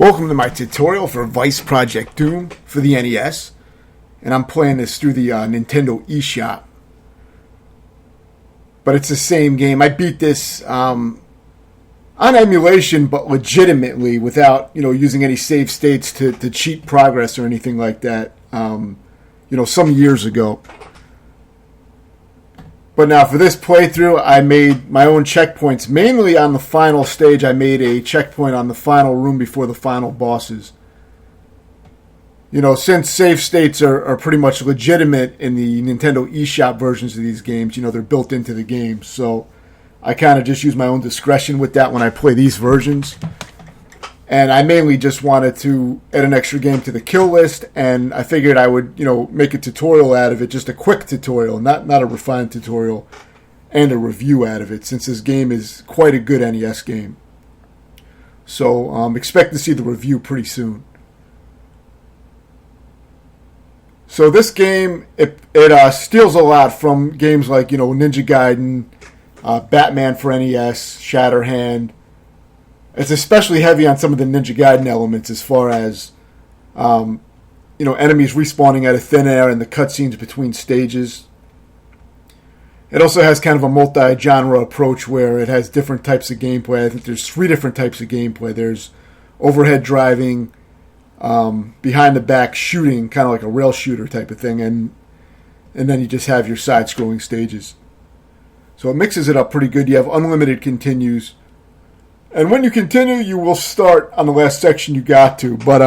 Welcome to my tutorial for Vice Project Doom for the NES, and I'm playing this through the Nintendo eShop. But it's the same game. I beat this on emulation, but legitimately without using any save states to cheat progress or anything like that. Some years ago. But now for this playthrough, I made my own checkpoints. Mainly on the final stage, I made a checkpoint on the final room before the final bosses. Since save states are pretty much legitimate in the Nintendo eShop versions of these games, they're built into the game. So I kind of just use my own discretion with that when I play these versions. And I mainly just wanted to add an extra game to the kill list, and I figured I would, make a tutorial out of it, just a quick tutorial, not a refined tutorial, and a review out of it, since this game is quite a good NES game. So expect to see the review pretty soon. So this game, it steals a lot from games like, Ninja Gaiden, Batman for NES, Shatterhand. It's especially heavy on some of the Ninja Gaiden elements as far as, enemies respawning out of thin air and the cutscenes between stages. It also has kind of a multi-genre approach where it has different types of gameplay. I think there's 3 different types of gameplay. There's overhead driving, behind the back shooting, kind of like a rail shooter type of thing, and then you just have your side-scrolling stages. So it mixes it up pretty good. You have unlimited continues. And when you continue, you will start on the last section you got to. But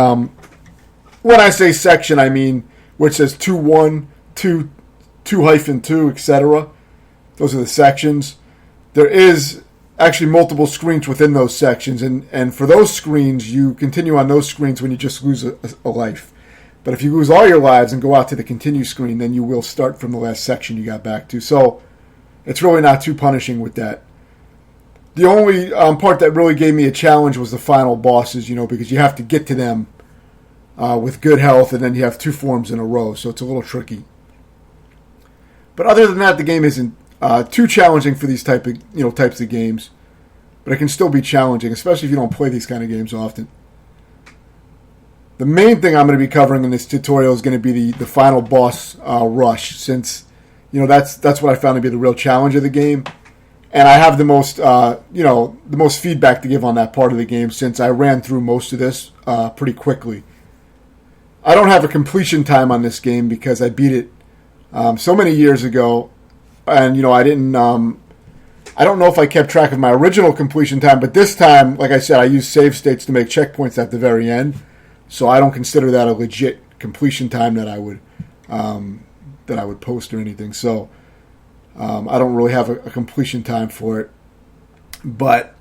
when I say section, I mean where it says 2-1, 2-2, etc. Those are the sections. There is actually multiple screens within those sections. And for those screens, you continue on those screens when you just lose a life. But if you lose all your lives and go out to the continue screen, then you will start from the last section you got back to. So it's really not too punishing with that. The only part that really gave me a challenge was the final bosses, because you have to get to them with good health, and then you have 2 forms in a row, so it's a little tricky. But other than that, the game isn't too challenging for these types of games, but it can still be challenging, especially if you don't play these kind of games often. The main thing I'm going to be covering in this tutorial is going to be the final boss rush, since that's what I found to be the real challenge of the game. And I have the most feedback to give on that part of the game, since I ran through most of this pretty quickly. I don't have a completion time on this game because I beat it so many years ago, and I didn't. I don't know if I kept track of my original completion time, but this time, like I said, I used save states to make checkpoints at the very end, so I don't consider that a legit completion time that I would post or anything. So. I don't really have a completion time for it. But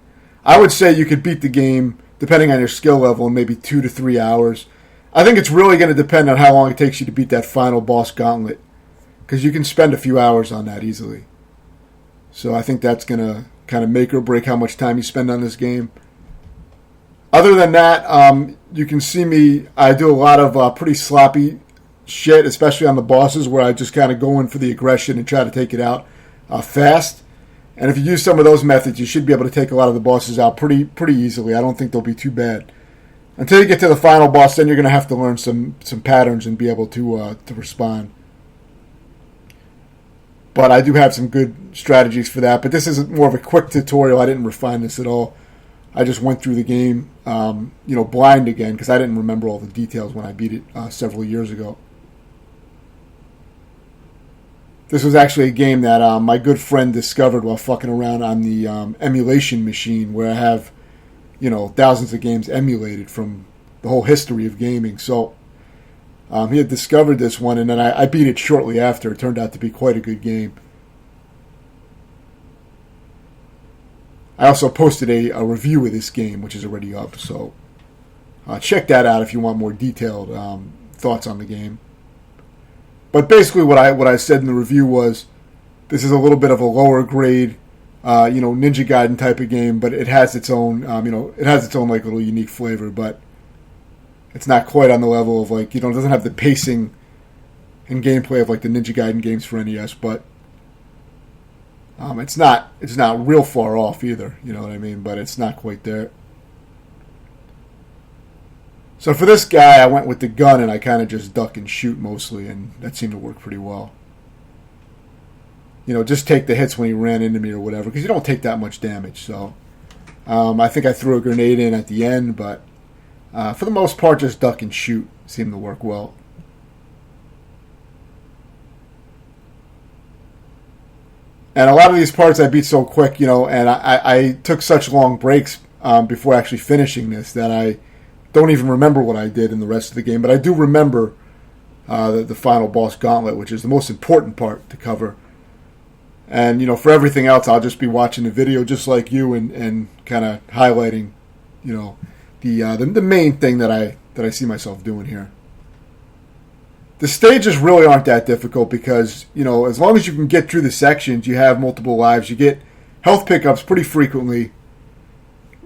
I would say you could beat the game, depending on your skill level, in maybe 2 to 3 hours. I think it's really going to depend on how long it takes you to beat that final boss gauntlet, because you can spend a few hours on that easily. So I think that's going to kind of make or break how much time you spend on this game. Other than that, you can see me, I do a lot of pretty sloppy shit, especially on the bosses, where I just kind of go in for the aggression and try to take it out fast. And if you use some of those methods, you should be able to take a lot of the bosses out pretty easily. I don't think they'll be too bad. Until you get to the final boss, then you're going to have to learn some patterns and be able to respond. But I do have some good strategies for that. But this is more of a quick tutorial. I didn't refine this at all. I just went through the game, blind again, because I didn't remember all the details when I beat it several years ago. This was actually a game that my good friend discovered while fucking around on the emulation machine, where I have, thousands of games emulated from the whole history of gaming. So he had discovered this one, and then I beat it shortly after. It turned out to be quite a good game. I also posted a review of this game, which is already up. So check that out if you want more detailed thoughts on the game. But basically, what I said in the review was, this is a little bit of a lower grade, Ninja Gaiden type of game, but it has its own, like little unique flavor. But it's not quite on the level of it doesn't have the pacing and gameplay of like the Ninja Gaiden games for NES. But It's not real far off either, you know what I mean? But it's not quite there. So for this guy, I went with the gun, and I kind of just duck and shoot mostly, and that seemed to work pretty well. Just take the hits when he ran into me or whatever, because you don't take that much damage. So I think I threw a grenade in at the end, but for the most part, just duck and shoot seemed to work well. And a lot of these parts I beat so quick, and I took such long breaks before actually finishing this that I don't even remember what I did in the rest of the game. But I do remember the final boss gauntlet, which is the most important part to cover. And, for everything else, I'll just be watching the video just like you and kind of highlighting, the main thing that I see myself doing here. The stages really aren't that difficult because, as long as you can get through the sections, you have multiple lives. You get health pickups pretty frequently.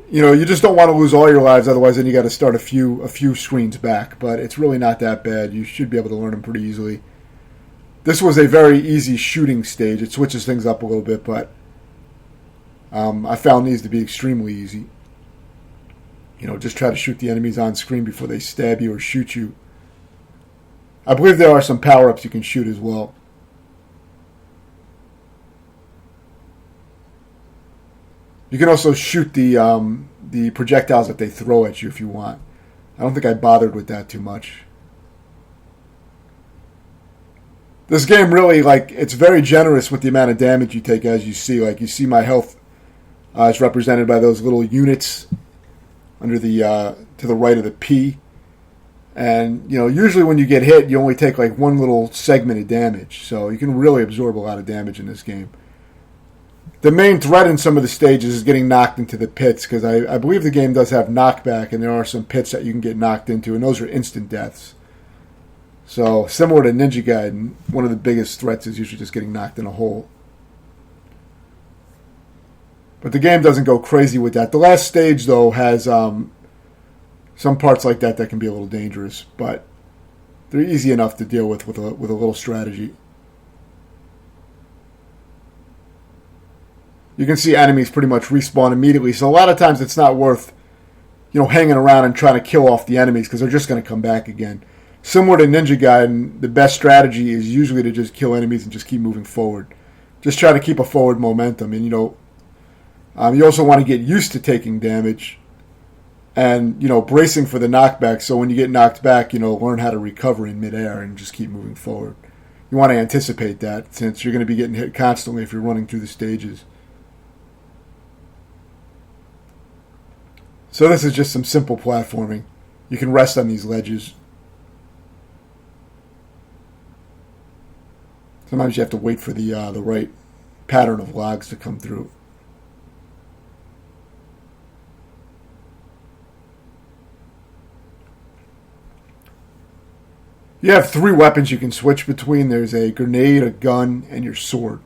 You just don't want to lose all your lives, otherwise then you got to start a few screens back. But it's really not that bad. You should be able to learn them pretty easily. This was a very easy shooting stage. It switches things up a little bit, but I found these to be extremely easy. Just try to shoot the enemies on screen before they stab you or shoot you. I believe there are some power-ups you can shoot as well. You can also shoot the projectiles that they throw at you if you want. I don't think I bothered with that too much. This game really, it's very generous with the amount of damage you take, as you see. You see my health is represented by those little units under the to the right of the P. And, usually when you get hit, you only take one little segment of damage. So you can really absorb a lot of damage in this game. The main threat in some of the stages is getting knocked into the pits, because I believe the game does have knockback, and there are some pits that you can get knocked into, and those are instant deaths. So, similar to Ninja Gaiden, one of the biggest threats is usually just getting knocked in a hole. But the game doesn't go crazy with that. The last stage, though, has some parts like that can be a little dangerous, but they're easy enough to deal with a little strategy. You can see enemies pretty much respawn immediately, so a lot of times it's not worth, hanging around and trying to kill off the enemies, because they're just going to come back again. Similar to Ninja Gaiden, the best strategy is usually to just kill enemies and just keep moving forward. Just try to keep a forward momentum, and you also want to get used to taking damage and, bracing for the knockback, so when you get knocked back, learn how to recover in midair and just keep moving forward. You want to anticipate that, since you're going to be getting hit constantly if you're running through the stages. So this is just some simple platforming. You can rest on these ledges. Sometimes you have to wait for the right pattern of logs to come through. You have 3 weapons you can switch between. There's a grenade, a gun, and your sword.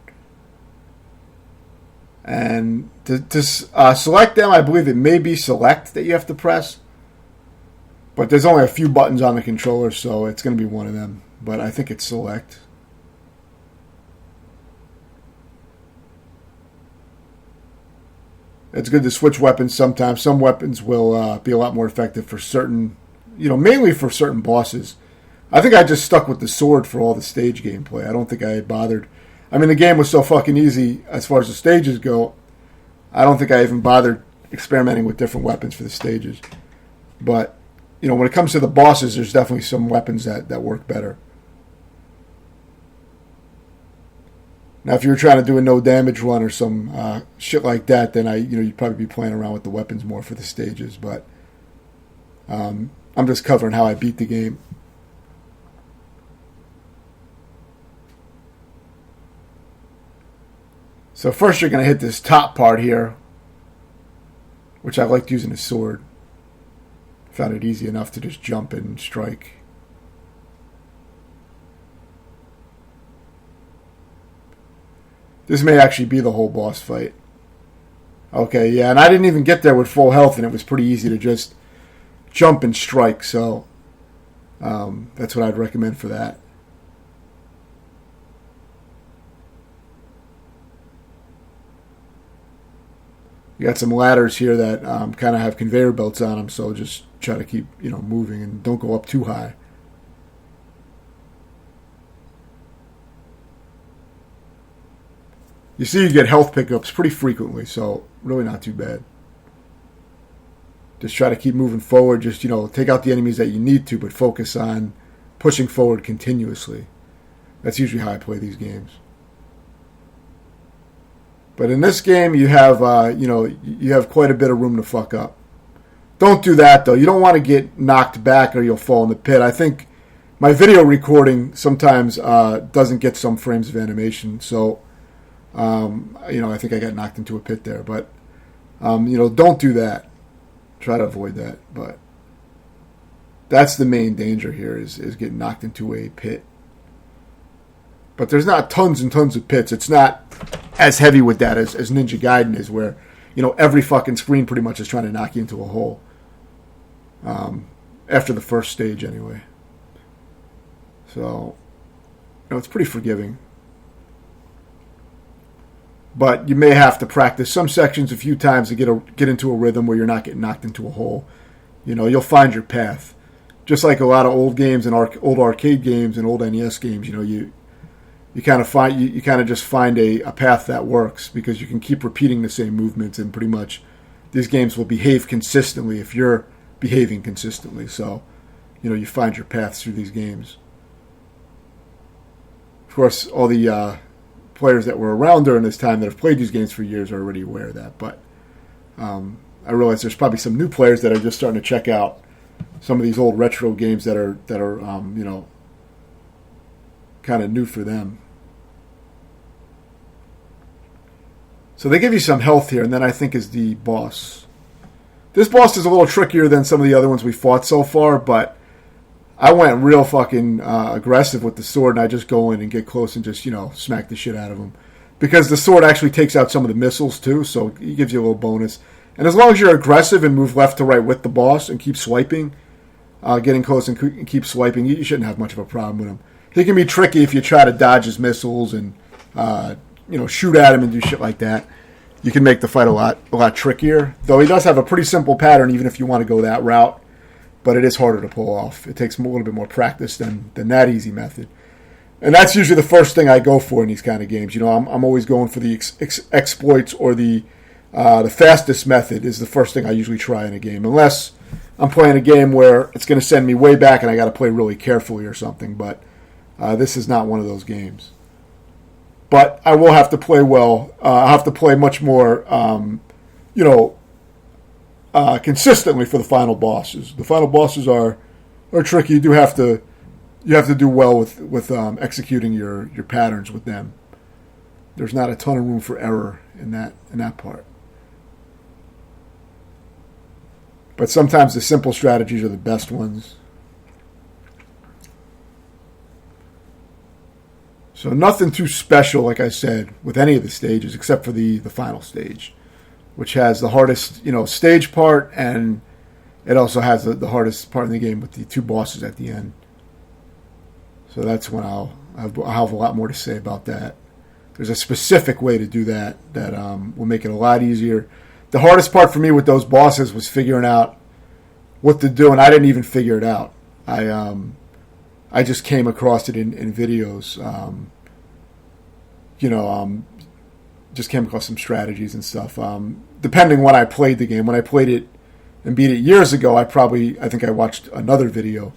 And to select them, I believe it may be select that you have to press. But there's only a few buttons on the controller, so it's going to be one of them. But I think it's select. It's good to switch weapons sometimes. Some weapons will be a lot more effective for certain, mainly for certain bosses. I think I just stuck with the sword for all the stage gameplay. I don't think I had bothered. I mean, the game was so fucking easy as far as the stages go. I don't think I even bothered experimenting with different weapons for the stages. But, when it comes to the bosses, there's definitely some weapons that work better. Now, if you were trying to do a no damage run or some shit like that, then you'd probably be playing around with the weapons more for the stages. But I'm just covering how I beat the game. So first you're going to hit this top part here, which I liked using a sword. Found it easy enough to just jump and strike. This may actually be the whole boss fight. Okay, yeah, and I didn't even get there with full health, and it was pretty easy to just jump and strike, so that's what I'd recommend for that. You got some ladders here that kind of have conveyor belts on them, so just try to keep, moving and don't go up too high. You see you get health pickups pretty frequently, so really not too bad. Just try to keep moving forward. Just, take out the enemies that you need to, but focus on pushing forward continuously. That's usually how I play these games. But in this game, you have you have quite a bit of room to fuck up. Don't do that though. You don't want to get knocked back or you'll fall in the pit. I think my video recording sometimes doesn't get some frames of animation, so I think I got knocked into a pit there. But don't do that. Try to avoid that. But that's the main danger here is getting knocked into a pit. But there's not tons and tons of pits. It's not as heavy with that as Ninja Gaiden is, where every fucking screen pretty much is trying to knock you into a hole. After the first stage, anyway. So, it's pretty forgiving. But you may have to practice some sections a few times to get into a rhythm where you're not getting knocked into a hole. You'll find your path. Just like a lot of old games and old arcade games and old NES games, you kind of just find a path that works because you can keep repeating the same movements, and pretty much these games will behave consistently if you're behaving consistently. So, you find your paths through these games. Of course, all the players that were around during this time that have played these games for years are already aware of that. But I realize there's probably some new players that are just starting to check out some of these old retro games that are kind of new for them. So they give you some health here, and then I think is the boss. This boss is a little trickier than some of the other ones we fought so far, but I went real fucking aggressive with the sword, and I just go in and get close and just, smack the shit out of him. Because the sword actually takes out some of the missiles, too, so it gives you a little bonus. And as long as you're aggressive and move left to right with the boss and keep swiping, getting close and keep swiping, you shouldn't have much of a problem with him. He can be tricky if you try to dodge his missiles and shoot at him and do shit like that. You can make the fight a lot trickier. Though he does have a pretty simple pattern, even if you want to go that route. But it is harder to pull off. It takes a little bit more practice than that easy method. And that's usually the first thing I go for in these kind of games. I'm always going for the exploits, or the fastest method is the first thing I usually try in a game. Unless I'm playing a game where it's going to send me way back and I got to play really carefully or something. But this is not one of those games. But I will have to play well. I'll have to play much more, consistently for the final bosses. The final bosses are tricky. You have to do well with executing your patterns with them. There's not a ton of room for error in that part. But sometimes the simple strategies are the best ones. So nothing too special, like I said, with any of the stages except for the final stage, which has the hardest, stage part, and it also has the hardest part in the game with the two bosses at the end. So that's when I'll have a lot more to say about that. There's a specific way to do that will make it a lot easier. The hardest part for me with those bosses was figuring out what to do, and I didn't even figure it out. I just came across it in videos. Just came across some strategies and stuff. Depending when I played the game. When I played it and beat it years ago, I think I watched another video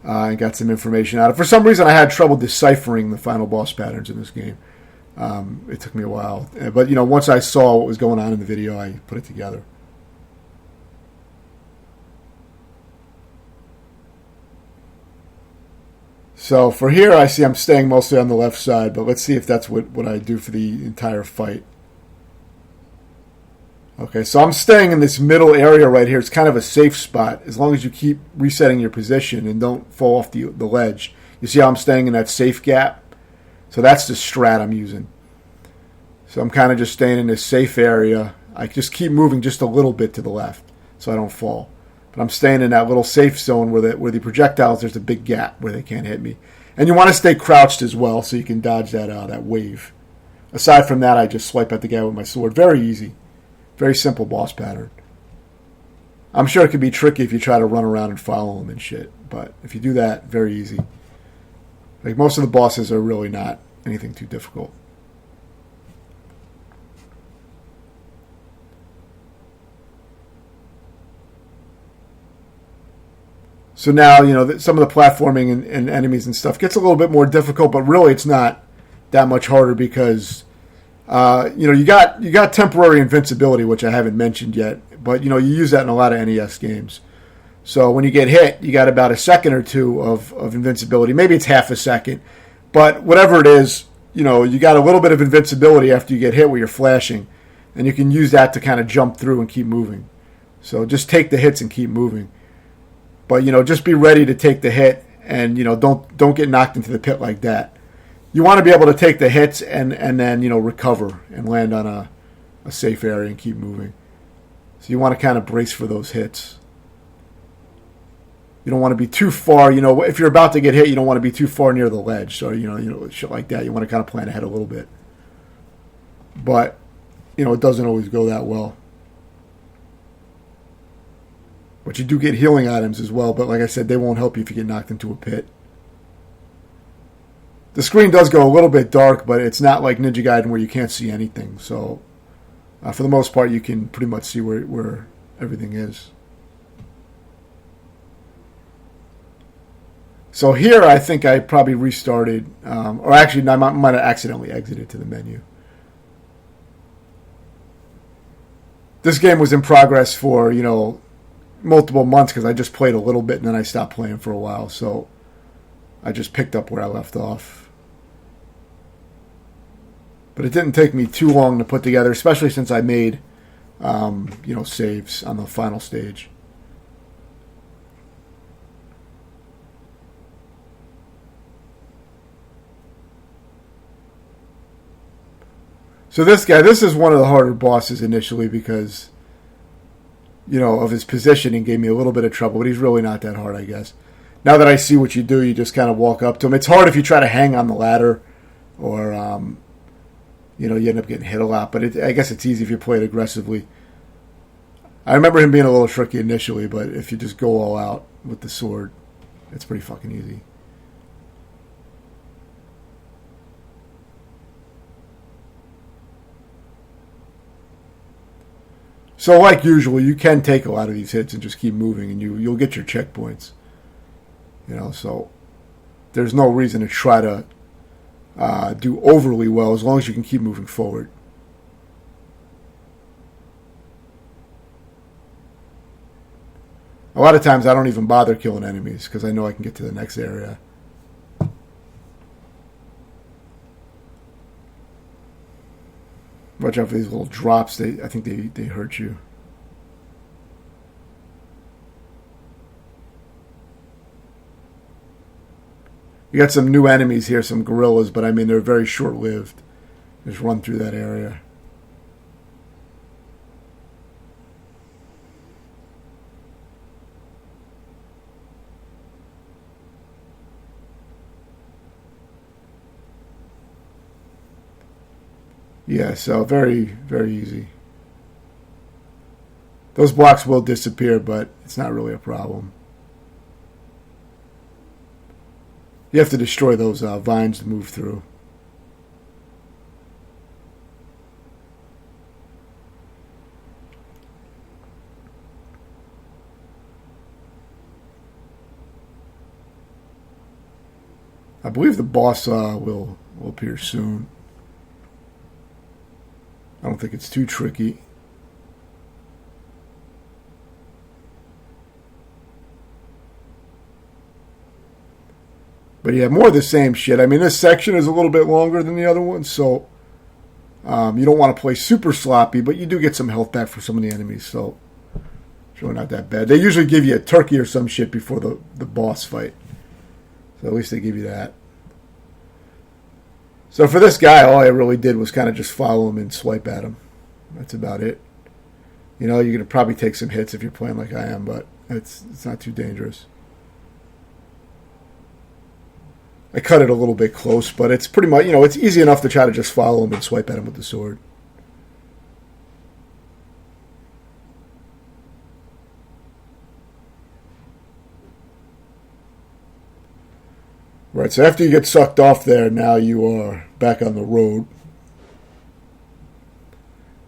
and got some information out of it. For some reason, I had trouble deciphering the final boss patterns in this game. It took me a while. But, once I saw what was going on in the video, I put it together. So for here, I see I'm staying mostly on the left side, but let's see if that's what I do for the entire fight. Okay, so I'm staying in this middle area right here. It's kind of a safe spot, as long as you keep resetting your position and don't fall off the ledge. You see how I'm staying in that safe gap? So that's the strat I'm using. So I'm kind of just staying in this safe area. I just keep moving just a little bit to the left so I don't fall. But I'm staying in that little safe zone where the projectiles, there's a big gap where they can't hit me. And you want to stay crouched as well so you can dodge that wave. Aside from that, I just swipe at the guy with my sword. Very easy. Very simple boss pattern. I'm sure it could be tricky if you try to run around and follow them and shit. But if you do that, very easy. Like most of the bosses are really not anything too difficult. So now, some of the platforming and enemies and stuff gets a little bit more difficult, but really it's not that much harder because, you got temporary invincibility, which I haven't mentioned yet, but, you use that in a lot of NES games. So when you get hit, you got about a second or two of invincibility. Maybe it's half a second, but whatever it is, you got a little bit of invincibility after you get hit where you're flashing, and you can use that to kind of jump through and keep moving. So just take the hits and keep moving. But, just be ready to take the hit and, don't get knocked into the pit like that. You want to be able to take the hits and then, recover and land on a safe area and keep moving. So you want to kind of brace for those hits. You don't want to be too far, if you're about to get hit, you don't want to be too far near the ledge. So, shit like that. You want to kind of plan ahead a little bit. But, it doesn't always go that well. But you do get healing items as well. But like I said, they won't help you if you get knocked into a pit. The screen does go a little bit dark, but it's not like Ninja Gaiden where you can't see anything. So for the most part, you can pretty much see where everything is. So here, I think I probably restarted. Or actually, I might have accidentally exited to the menu. This game was in progress for, multiple months because I just played a little bit and then I stopped playing for a while. So I just picked up where I left off. But it didn't take me too long to put together, especially since I made, saves on the final stage. So this is one of the harder bosses initially because, of his positioning gave me a little bit of trouble, but he's really not that hard, I guess. Now that I see what you do, you just kind of walk up to him. It's hard if you try to hang on the ladder or, you end up getting hit a lot, but I guess it's easy if you play it aggressively. I remember him being a little tricky initially, but if you just go all out with the sword, it's pretty fucking easy. So like usual, you can take a lot of these hits and just keep moving, and you'll get your checkpoints. So there's no reason to try to do overly well as long as you can keep moving forward. A lot of times I don't even bother killing enemies because I know I can get to the next area. Watch out for these little drops. I think they hurt you. You got some new enemies here, some gorillas, but I mean they're very short-lived. Just run through that area. Yeah, so very, very easy. Those blocks will disappear, but it's not really a problem. You have to destroy those vines to move through. I believe the boss will appear soon. I don't think it's too tricky. But yeah, more of the same shit. I mean, this section is a little bit longer than the other one, so you don't want to play super sloppy, but you do get some health back for some of the enemies, so it's really not that bad. They usually give you a turkey or some shit before the boss fight. So at least they give you that. So for this guy, all I really did was kind of just follow him and swipe at him. That's about it. You're going to probably take some hits if you're playing like I am, but it's not too dangerous. I cut it a little bit close, but it's pretty much, it's easy enough to try to just follow him and swipe at him with the sword. Right, so after you get sucked off there, now you are back on the road.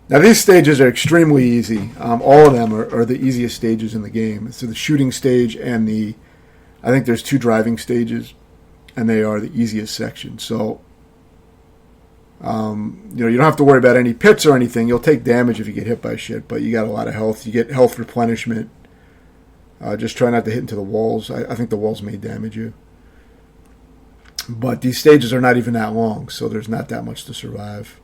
Now these stages are extremely easy. All of them are the easiest stages in the game. So the shooting stage and I think there's 2 driving stages, and they are the easiest sections. So, you don't have to worry about any pits or anything. You'll take damage if you get hit by shit, but you got a lot of health. You get health replenishment. Just try not to hit into the walls. I think the walls may damage you. But these stages are not even that long, so there's not that much to survive.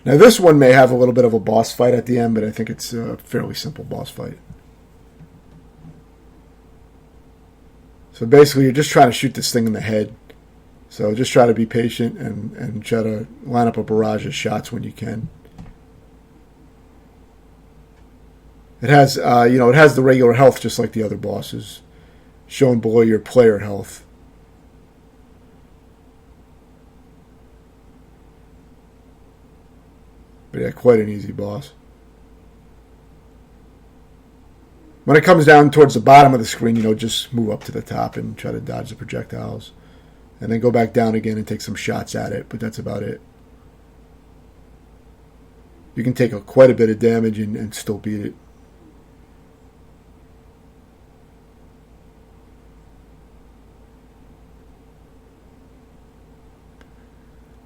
Now this one may have a little bit of a boss fight at the end, but I think it's a fairly simple boss fight. So basically you're just trying to shoot this thing in the head. So just try to be patient and try to line up a barrage of shots when you can. It has, it has the regular health just like the other bosses, shown below your player health. But yeah, quite an easy boss. When it comes down towards the bottom of the screen, just move up to the top and try to dodge the projectiles. And then go back down again and take some shots at it, but that's about it. You can take quite a bit of damage and still beat it.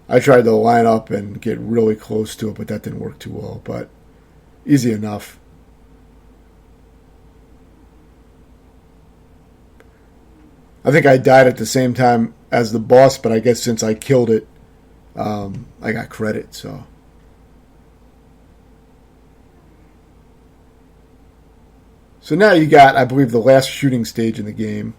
I tried to line up and get really close to it, but that didn't work too well. But easy enough. I think I died at the same time as the boss, but I guess since I killed it, I got credit, so. So now you got, I believe, the last shooting stage in the game.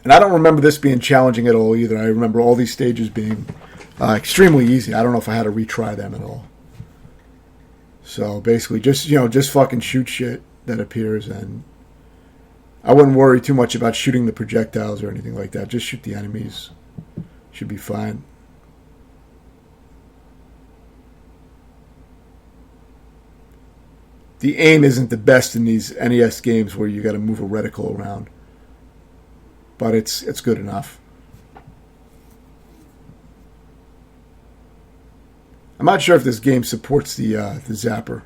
And I don't remember this being challenging at all either. I remember all these stages being extremely easy. I don't know if I had to retry them at all. So basically, just fucking shoot shit that appears, and I wouldn't worry too much about shooting the projectiles or anything like that. Just shoot the enemies. Should be fine. The aim isn't the best in these NES games where you got to move a reticle around. But it's good enough. I'm not sure if this game supports the zapper.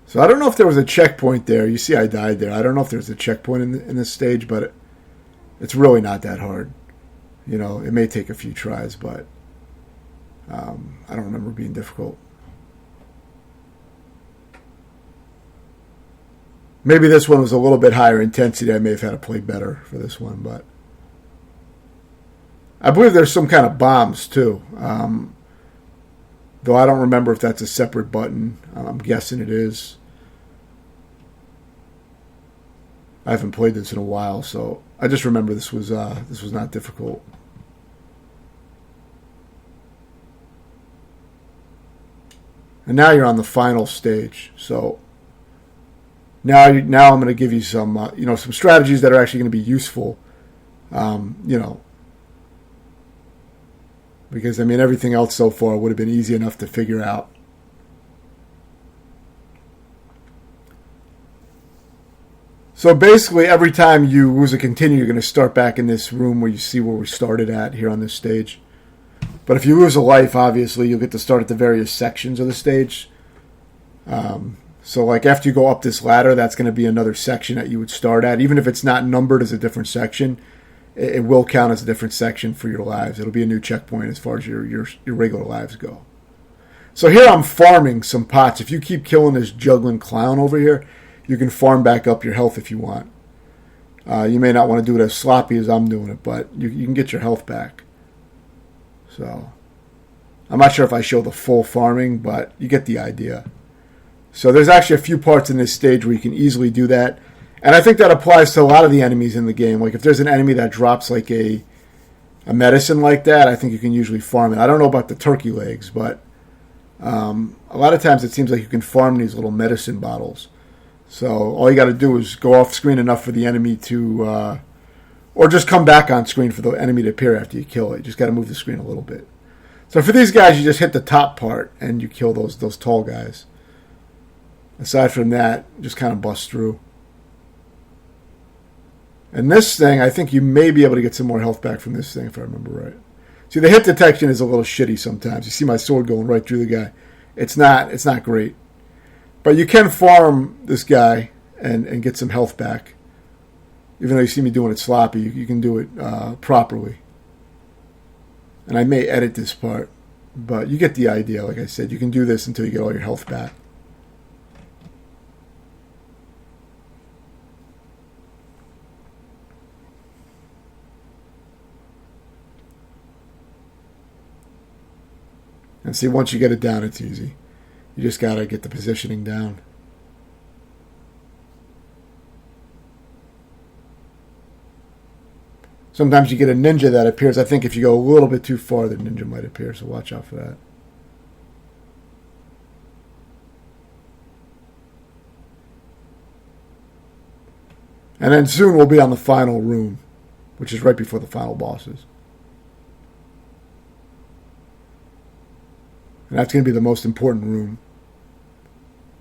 So I don't know if there was a checkpoint there. You see I died there. I don't know if there's a checkpoint in this stage, but it's really not that hard. It may take a few tries, but I don't remember it being difficult. Maybe this one was a little bit higher intensity. I may have had to play better for this one, but I believe there's some kind of bombs too. Though I don't remember if that's a separate button. I'm guessing it is. I haven't played this in a while, so I just remember this was not difficult. And now you're on the final stage, so. Now I'm going to give you some, some strategies that are actually going to be useful, because everything else so far would have been easy enough to figure out. So basically, every time you lose a continue, you're going to start back in this room where you see where we started at here on this stage. But if you lose a life, obviously, you'll get to start at the various sections of the stage. So like after you go up this ladder, that's going to be another section that you would start at. Even if it's not numbered as a different section, it will count as a different section for your lives. It'll be a new checkpoint as far as your regular lives go. So here I'm farming some pots. If you keep killing this juggling clown over here, you can farm back up your health if you want. You may not want to do it as sloppy as I'm doing it, but you can get your health back. So I'm not sure if I show the full farming, but you get the idea. So there's actually a few parts in this stage where you can easily do that. And I think that applies to a lot of the enemies in the game. Like if there's an enemy that drops like a medicine like that, I think you can usually farm it. I don't know about the turkey legs, but a lot of times it seems like you can farm these little medicine bottles. So all you got to do is go off screen enough for the enemy to or just come back on screen for the enemy to appear after you kill it. You just got to move the screen a little bit. So for these guys, you just hit the top part and you kill those tall guys. Aside from that, just kind of bust through. And this thing, I think you may be able to get some more health back from this thing, if I remember right. See, the hit detection is a little shitty sometimes. You see my sword going right through the guy. It's not great. But you can farm this guy and get some health back. Even though you see me doing it sloppy, you can do it properly. And I may edit this part, but you get the idea. Like I said, you can do this until you get all your health back. And see, once you get it down, it's easy. You just got to get the positioning down. Sometimes you get a ninja that appears. I think if you go a little bit too far, the ninja might appear, so watch out for that. And then soon we'll be on the final room, which is right before the final bosses. And that's going to be the most important room.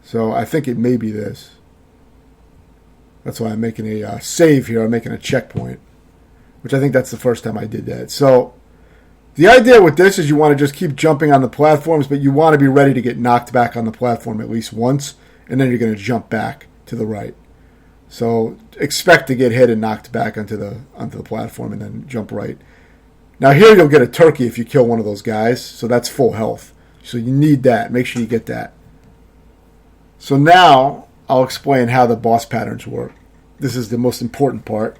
So I think it may be this. That's why I'm making a save here. I'm making a checkpoint. Which I think that's the first time I did that. So the idea with this is you want to just keep jumping on the platforms, but you want to be ready to get knocked back on the platform at least once, and then you're going to jump back to the right. So expect to get hit and knocked back onto the platform and then jump right. Now here you'll get a turkey if you kill one of those guys, so that's full health. So you need that. Make sure you get that. So now I'll explain how the boss patterns work. This is the most important part.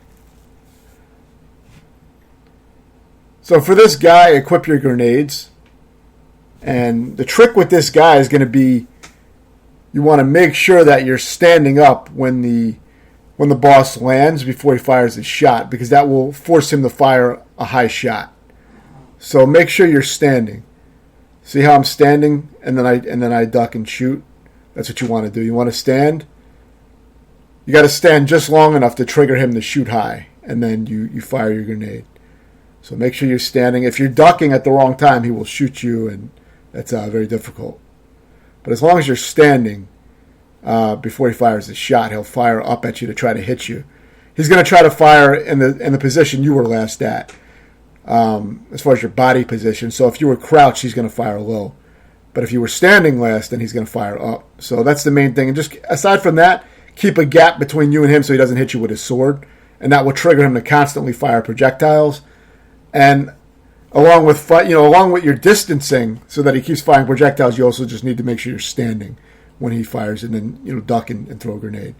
So for this guy, equip your grenades. And the trick with this guy is going to be you want to make sure that you're standing up when the boss lands before he fires his shot, because that will force him to fire a high shot. So make sure you're standing. See how I'm standing and then I duck and shoot? That's what you want to do. You want to stand. You got to stand just long enough to trigger him to shoot high, and then you fire your grenade. So make sure you're standing. If you're ducking at the wrong time, he will shoot you, and that's very difficult. But as long as you're standing before he fires his shot, he'll fire up at you to try to hit you. He's going to try to fire in the position you were last at, as far as your body position. So if you were crouched, he's going to fire low. But if you were standing last, then he's going to fire up. So that's the main thing. And just aside from that, keep a gap between you and him so he doesn't hit you with his sword, and that will trigger him to constantly fire projectiles. And along with your distancing, so that he keeps firing projectiles, you also just need to make sure you're standing when he fires, and then duck and throw a grenade.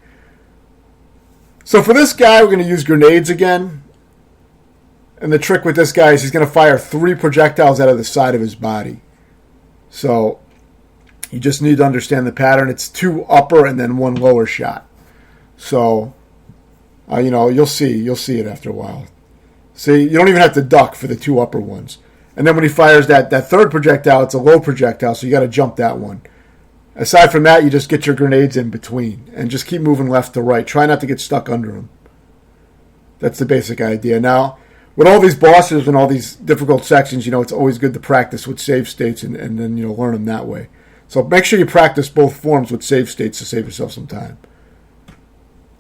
So for this guy, we're going to use grenades again. And the trick with this guy is he's going to fire 3 projectiles out of the side of his body. So you just need to understand the pattern. It's 2 upper and then 1 lower shot. So you'll see it after a while. See, you don't even have to duck for the 2 upper ones. And then when he fires that 3rd projectile, it's a low projectile, so you got to jump that one. Aside from that, you just get your grenades in between and just keep moving left to right. Try not to get stuck under them. That's the basic idea. Now, with all these bosses and all these difficult sections, it's always good to practice with save states and then learn them that way. So make sure you practice both forms with save states to save yourself some time.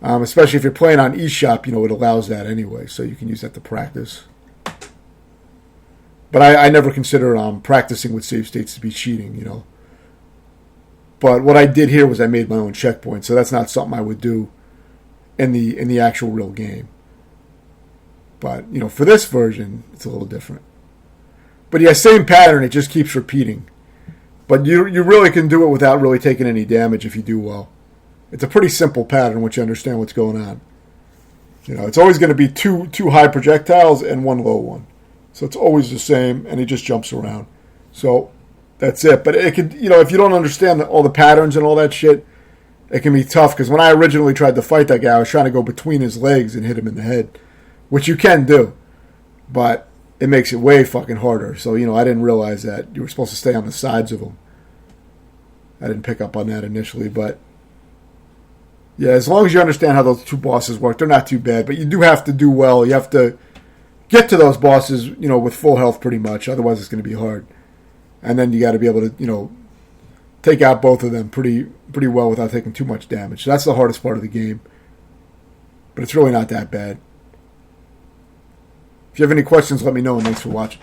Especially if you're playing on eShop, it allows that anyway, so you can use that to practice. But I never consider practicing with save states to be cheating, But what I did here was I made my own checkpoint, so that's not something I would do in the actual real game. But for this version, it's a little different. But yeah, same pattern. It just keeps repeating. But you really can do it without really taking any damage if you do well. It's a pretty simple pattern once you understand what's going on. It's always going to be two high projectiles and 1 low one. So it's always the same, and he just jumps around. So that's it. But it could, if you don't understand all the patterns and all that shit, it can be tough. Because when I originally tried to fight that guy, I was trying to go between his legs and hit him in the head, which you can do. But it makes it way fucking harder. So, I didn't realize that you were supposed to stay on the sides of him. I didn't pick up on that initially, but Yeah, as long as you understand how those two bosses work, they're not too bad. But you do have to do well. You have to get to those bosses, with full health pretty much. Otherwise, it's going to be hard. And then you got to be able to, take out both of them pretty well without taking too much damage. So that's the hardest part of the game. But it's really not that bad. If you have any questions, let me know, and thanks for watching.